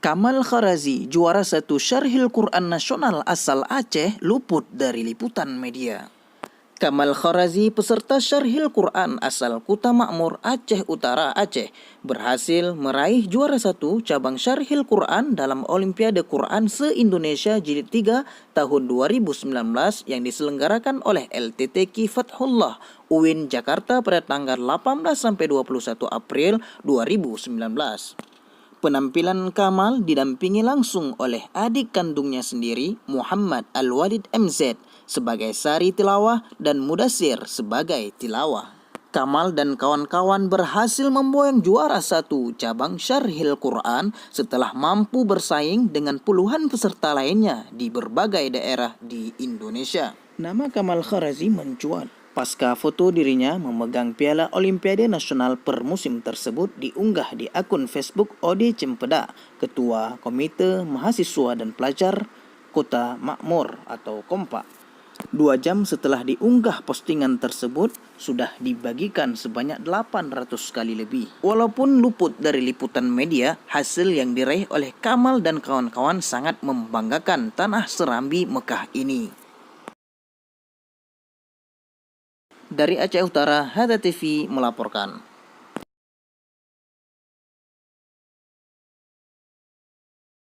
Kamal Kharazi, juara 1 Syarhil Quran Nasional asal Aceh, luput dari liputan media. Kamal Kharazi, peserta Syarhil Quran asal Kuta Makmur, Aceh Utara, Aceh, berhasil meraih juara 1 cabang Syarhil Quran dalam Olimpiade Quran se-Indonesia Jilid 3 tahun 2019 yang diselenggarakan oleh LTTQ Fathullah UIN Jakarta pada tanggal 18-21 April 2019. Penampilan Kamal didampingi langsung oleh adik kandungnya sendiri, Muhammad Al-Walid MZ, sebagai sari tilawah dan Mudasir sebagai tilawah. Kamal dan kawan-kawan berhasil memboyong juara 1 cabang Syarhil Quran setelah mampu bersaing dengan puluhan peserta lainnya di berbagai daerah di Indonesia. Nama Kamal Kharazi mencuat pasca foto dirinya memegang piala Olimpiade Nasional per musim tersebut diunggah di akun Facebook Ode Cempeda, Ketua Komite Mahasiswa dan Pelajar Kota Makmur atau Kompak. 2 jam setelah diunggah postingan tersebut, sudah dibagikan sebanyak 800 kali lebih. Walaupun luput dari liputan media, hasil yang diraih oleh Kamal dan kawan-kawan sangat membanggakan tanah Serambi Mekah ini. Dari Aceh Utara, HT TV melaporkan.